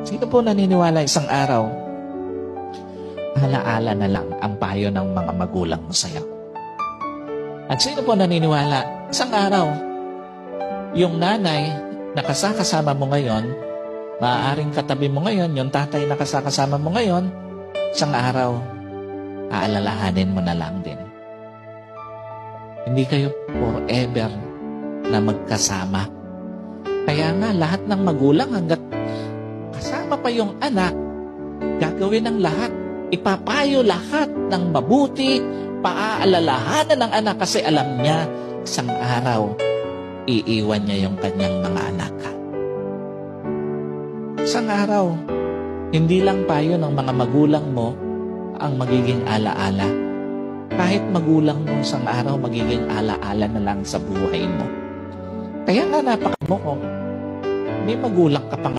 Sino po naniniwala isang araw, alaala na lang ang payo ng mga magulang mo sa'yo? At sino po naniniwala, isang araw, yung nanay na kasama mo ngayon, maaaring katabi mo ngayon, yung tatay na kasama mo ngayon, isang araw, aalalahanin mo na lang din. Hindi kayo forever na magkasama. Kaya nga, lahat ng magulang hanggat kasama pa yung anak, gagawin ng lahat. Ipapayo lahat ng mabuti, paaalalahanan ng anak kasi alam niya, isang araw, iiwan niya yung kanyang mga anak. Isang araw, hindi lang payo ng mga magulang mo ang magiging alaala. Kahit magulang mo isang araw, magiging alaala na lang sa buhay mo. Kaya nga napaka mo kung may magulang ka pang